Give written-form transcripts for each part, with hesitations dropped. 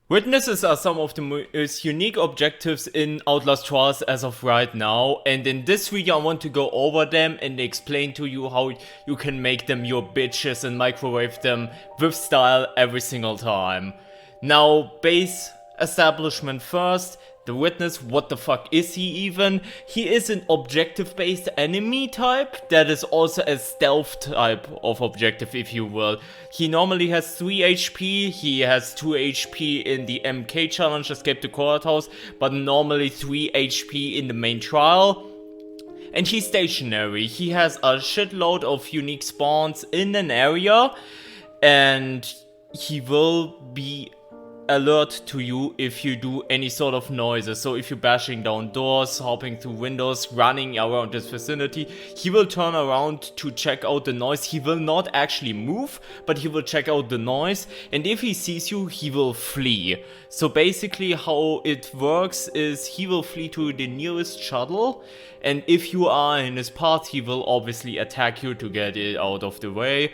Witnesses are some of the most unique objectives in Outlast Trials as of right now, and in this video I want to go over them and explain to you how you can make them your bitches and microwave them with style every single time. Now, base establishment first. The witness, what the fuck is he even? He is an objective-based enemy type that is also a stealth type of objective, if you will. He normally has 3 HP, he has 2 HP in the MK challenge, Escape the Courthouse, but normally 3 HP in the main trial. And he's stationary. He has a shitload of unique spawns in an area, and he will be alert to you if you do any sort of noises. So if you're bashing down doors, hopping through windows, running around this vicinity, he will turn around to check out the noise. He will not actually move, but he will check out the noise, and if he sees you, he will flee. So basically how it works is he will flee to the nearest shuttle, and if you are in his path, he will obviously attack you to get it out of the way.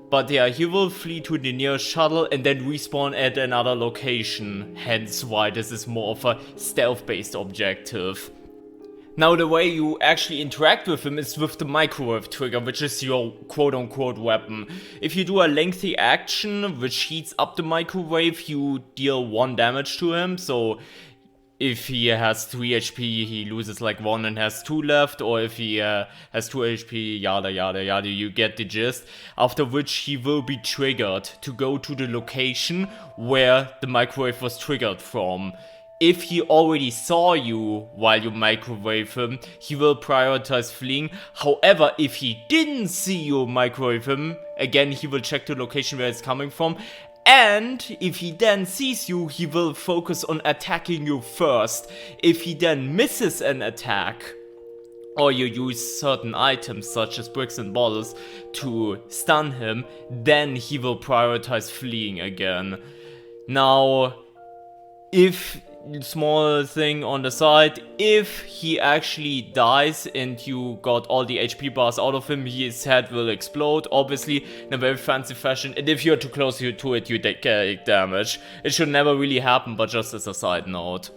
But yeah, he will flee to the nearest shuttle and then respawn at another location, hence why this is more of a stealth-based objective. Now, the way you actually interact with him is with the microwave trigger, which is your quote-unquote weapon. If you do a lengthy action which heats up the microwave, you deal 1 damage to him, so if he has 3 HP, he loses like 1 and has 2 left, or if he has 2 HP, yada yada yada, you get the gist. After which he will be triggered to go to the location where the microwave was triggered from. If he already saw you while you microwave him, he will prioritize fleeing. However, if he didn't see you microwave him, again he will check the location where it's coming from. And if he then sees you, he will focus on attacking you first. If he then misses an attack, or you use certain items such as bricks and bottles to stun him, then he will prioritize fleeing again. Now, if small thing on the side, if he actually dies and you got all the HP bars out of him, his head will explode, obviously in a very fancy fashion, and if you're too close to it, you take damage. It should never really happen, but just as a side note.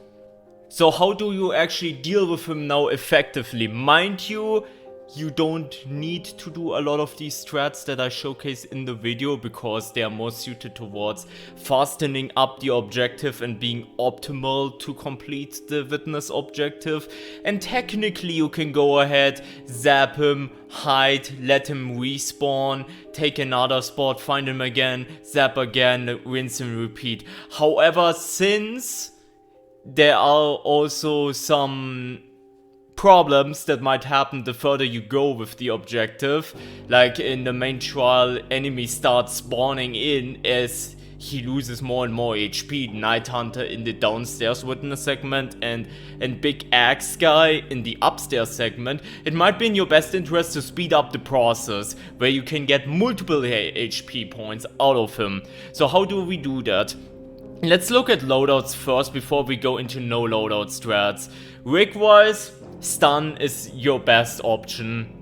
So how do you actually deal with him now effectively? Mind you, you don't need to do a lot of these strats that I showcase in the video, because they are more suited towards fastening up the objective and being optimal to complete the witness objective. And technically you can go ahead, zap him, hide, let him respawn, take another spot, find him again, zap again, rinse and repeat. However, since there are also some problems that might happen the further you go with the objective, like in the main trial, enemies start spawning in as he loses more and more HP. Night Hunter in the downstairs witness segment and Big Axe Guy in the upstairs segment. It might be in your best interest to speed up the process, where you can get multiple HP points out of him. So how do we do that? Let's look at loadouts first before we go into no loadout strats. Rig-wise, stun is your best option,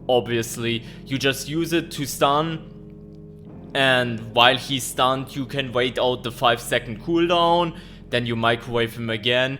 obviously. You just use it to stun, and while he's stunned you can wait out the 5-second cooldown, then you microwave him again.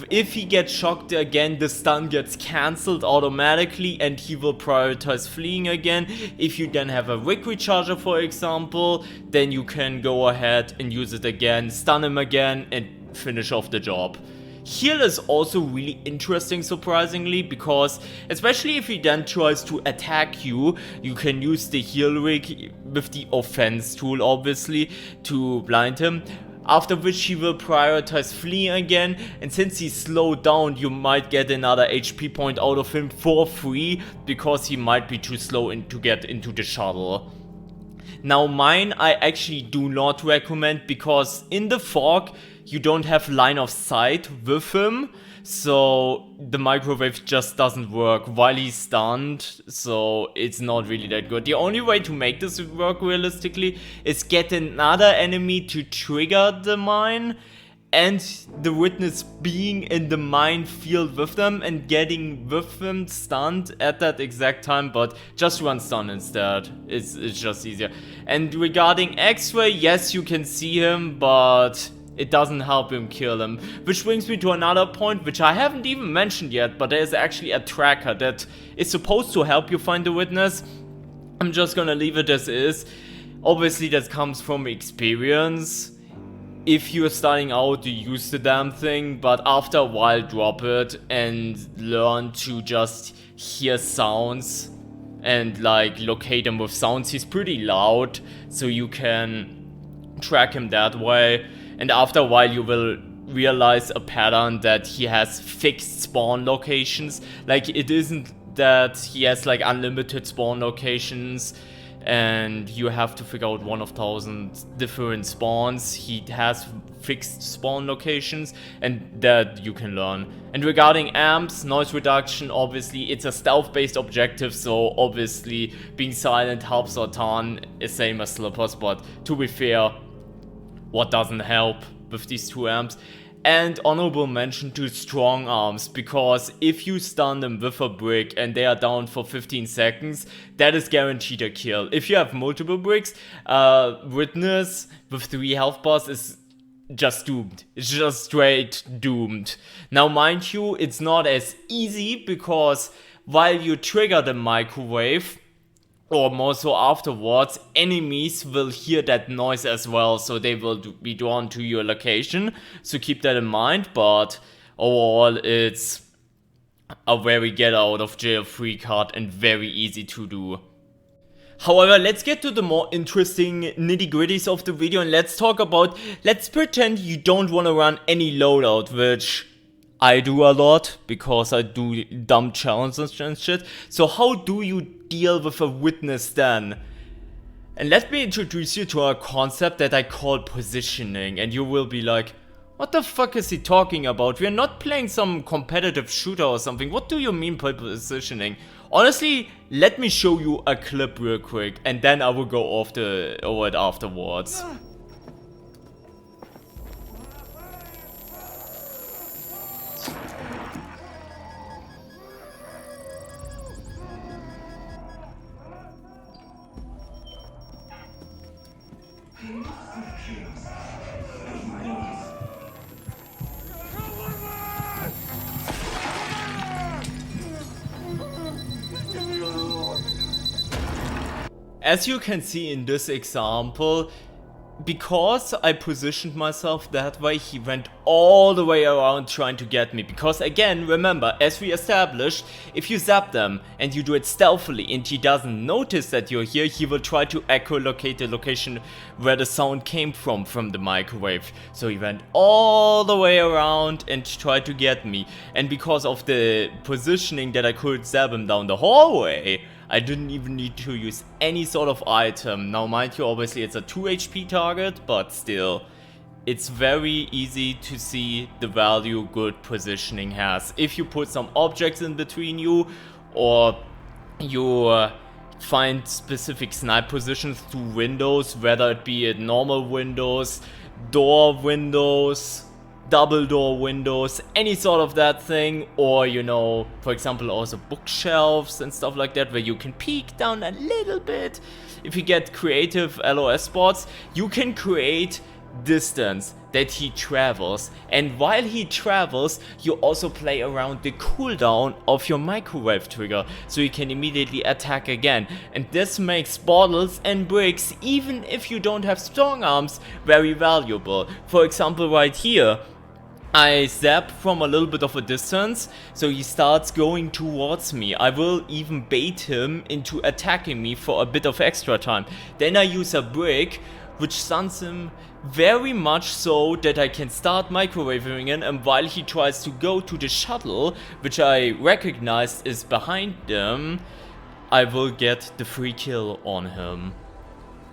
If he gets shocked again, the stun gets cancelled automatically and he will prioritize fleeing again. If you then have a Rig Recharger, for example, then you can go ahead and use it again, stun him again, and finish off the job. Heal is also really interesting, surprisingly, because especially if he then tries to attack you, you can use the heal rig with the offense tool, obviously, to blind him. After which he will prioritize fleeing again, and since he's slowed down, you might get another HP point out of him for free, because he might be too slow to get into the shuttle. Now mine I actually do not recommend, because in the fog you don't have line of sight with him, so the microwave just doesn't work while he's stunned, so it's not really that good. The only way to make this work realistically is get another enemy to trigger the mine, and the witness being in the minefield with them and getting with them stunned at that exact time, but just run stun instead. It's just easier. And regarding X-Ray, yes, you can see him, but It doesn't help him kill him. Which brings me to another point, which I haven't even mentioned yet, but there's actually a tracker that is supposed to help you find the witness. I'm just gonna leave it as is. Obviously that comes from experience. If you're starting out, you use the damn thing, but after a while drop it and learn to just hear sounds and like locate him with sounds. He's pretty loud, so you can track him that way. And after a while you will realize a pattern that he has fixed spawn locations. Like, it isn't that he has like unlimited spawn locations and you have to figure out one of 1,000 different spawns. He has fixed spawn locations, and that you can learn. And regarding amps, noise reduction, obviously it's a stealth based objective, so obviously being silent helps a ton, same as slippers, but to be fair, what doesn't help with these 2 amps? And honorable mention to strong arms, because if you stun them with a brick and they are down for 15 seconds, that is guaranteed a kill. If you have multiple bricks, witness with 3 health bars is just doomed. It's just straight doomed. Now mind you, it's not as easy, because while you trigger the microwave, or more so afterwards, enemies will hear that noise as well, so they will be drawn to your location, so keep that in mind. But overall, it's a very get out of jail free card and very easy to do. However, let's get to the more interesting nitty-gritties of the video, and let's talk about, let's pretend you don't want to run any loadout, which I do a lot, because I do dumb challenges and shit. So how do you deal with a witness then? And let me introduce you to a concept that I call positioning, and you will be like, what the fuck is he talking about? We're not playing some competitive shooter or something. What do you mean by positioning? Honestly, let me show you a clip real quick, and then I will go over it afterwards. As you can see in this example, because I positioned myself that way, he went all the way around trying to get me. Because again, remember, as we established, if you zap them and you do it stealthily and he doesn't notice that you're here, he will try to echolocate the location where the sound came from the microwave. So he went all the way around and tried to get me. And because of the positioning that I could zap him down the hallway, I didn't even need to use any sort of item. Now mind you, obviously it's a 2 HP target, but still, it's very easy to see the value good positioning has. If you put some objects in between you, or you find specific snipe positions through windows, whether it be at normal windows, door windows, double door windows, any sort of that thing, or you know, for example, also bookshelves and stuff like that, where you can peek down a little bit. If you get creative LOS spots, you can create distance that he travels, and while he travels, you also play around the cooldown of your microwave trigger, so you can immediately attack again. And this makes bottles and bricks, even if you don't have strong arms, very valuable. For example, right here, I zap from a little bit of a distance, so he starts going towards me. I will even bait him into attacking me for a bit of extra time. Then I use a brick, which stuns him very much so that I can start microwaving him, and while he tries to go to the shuttle, which I recognize is behind them, I will get the free kill on him.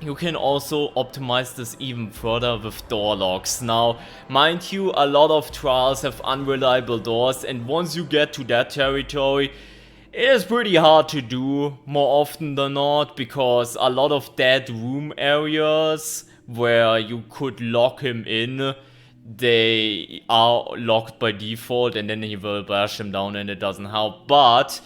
You can also optimize this even further with door locks. Now, mind you, a lot of trials have unreliable doors, and once you get to that territory, it is pretty hard to do more often than not, because a lot of dead room areas where you could lock him in, they are locked by default, and then he will bash him down and it doesn't help. But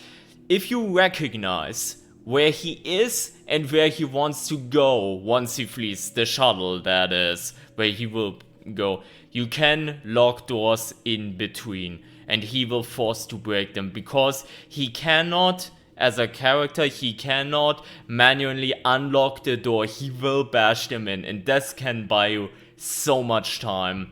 if you recognize where he is and where he wants to go once he flees the shuttle, that is, where he will go. You can lock doors in between, and he will force to break them, because he cannot, as a character, he cannot manually unlock the door. He will bash them in, and this can buy you so much time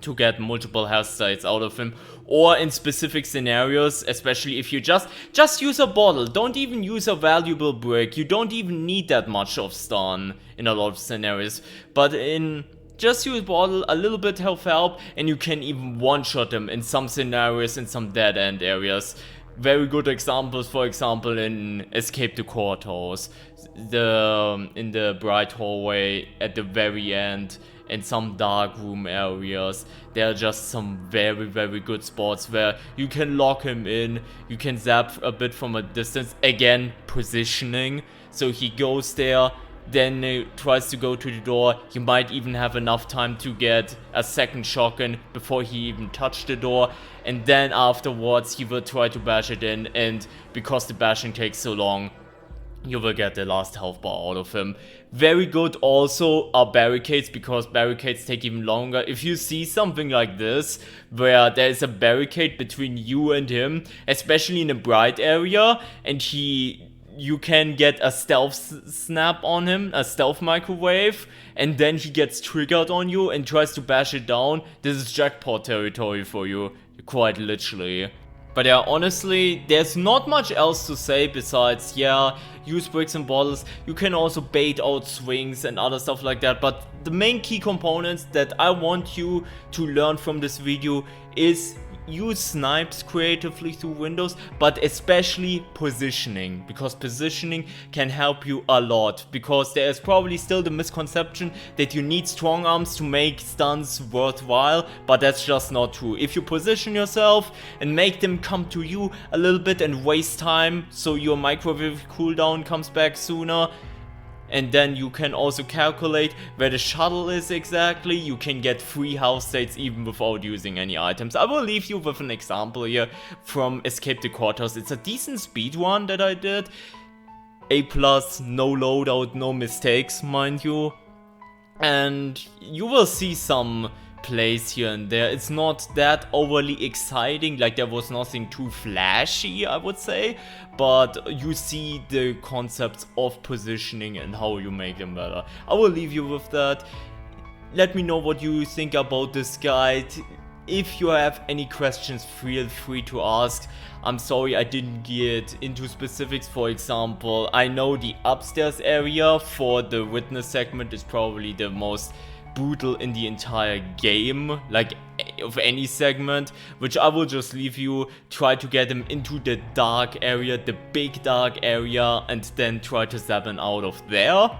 to get multiple health states out of him. Or in specific scenarios, especially if you just use a bottle, don't even use a valuable brick, you don't even need that much of stun in a lot of scenarios, but in just use bottle, a little bit health help, and you can even one-shot them in some scenarios, in some dead-end areas. Very good examples, for example, in Escape the Courthouse, in the bright hallway at the very end, in some dark room areas. There are just some very, very good spots where you can lock him in, you can zap a bit from a distance, again, positioning, so he goes there, then he tries to go to the door. You might even have enough time to get a second shotgun before he even touched the door, and then afterwards he will try to bash it in, and because the bashing takes so long, you will get the last health bar out of him. Very good also are barricades, because barricades take even longer. If you see something like this, where there is a barricade between you and him, especially in a bright area, and you can get a stealth snap on him, a stealth microwave, and then he gets triggered on you and tries to bash it down, this is jackpot territory for you, quite literally. But yeah, honestly, there's not much else to say besides, yeah, use bricks and bottles. You can also bait out swings and other stuff like that. But the main key components that I want you to learn from this video is use snipes creatively through windows, but especially positioning, because positioning can help you a lot, because there is probably still the misconception that you need strong arms to make stuns worthwhile, but that's just not true. If you position yourself and make them come to you a little bit and waste time so your microwave cooldown comes back sooner, and then you can also calculate where the shuttle is exactly, you can get free health states even without using any items. I will leave you with an example here from Escape the Courthouse. It's a decent speed run that I did. A+, no loadout, no mistakes, mind you. And you will see some plays here and there. It's not that overly exciting, like there was nothing too flashy, I would say, but you see the concepts of positioning and how you make them better. I will leave you with that. Let me know what you think about this guide. If you have any questions, feel free to ask. I'm sorry I didn't get into specifics. For example, I know the upstairs area for the witness segment is probably the most brutal in the entire game, like of any segment, which I will just leave you. Try to get him into the dark area, the big dark area, and then try to zap him out of there.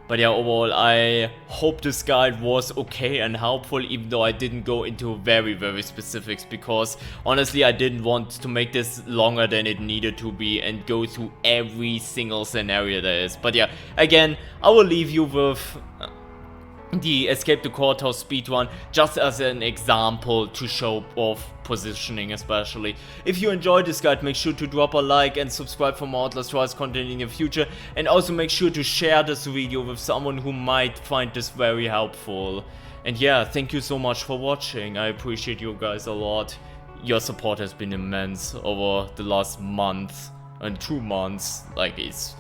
But yeah, overall, I hope this guide was okay and helpful, even though I didn't go into very, very specifics, because honestly, I didn't want to make this longer than it needed to be and go through every single scenario there is. But yeah, again, I will leave you with the Escape the Courthouse speedrun just as an example to show off positioning especially. If you enjoyed this guide, make sure to drop a like and subscribe for more Outlast Trials content in the future, and also make sure to share this video with someone who might find this very helpful. And yeah, thank you so much for watching. I appreciate you guys a lot. Your support has been immense over the last month and 2 months. Like, it's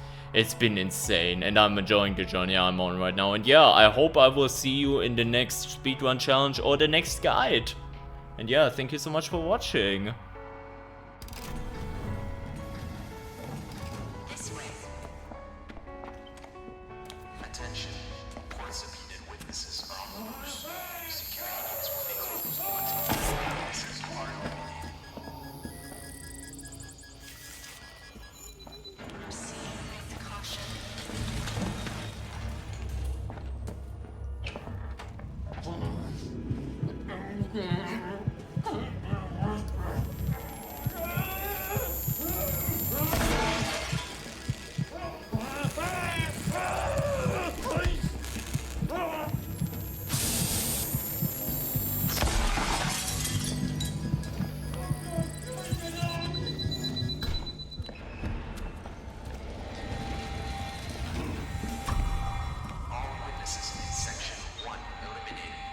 been insane, and I'm enjoying the journey I'm on right now. And yeah, I hope I will see you in the next speedrun challenge or the next guide. And yeah, thank you so much for watching. This way. Attention. Reports of heated witnesses are on loose. Security units will be closed once witnesses are eliminated. Proceed with caution. All witnesses in section 1 eliminated.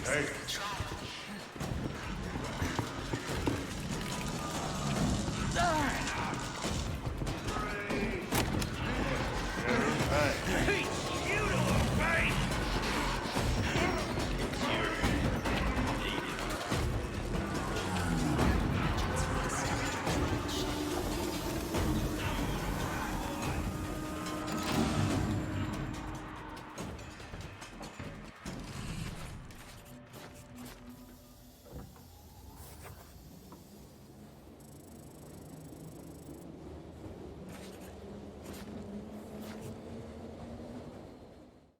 Hey,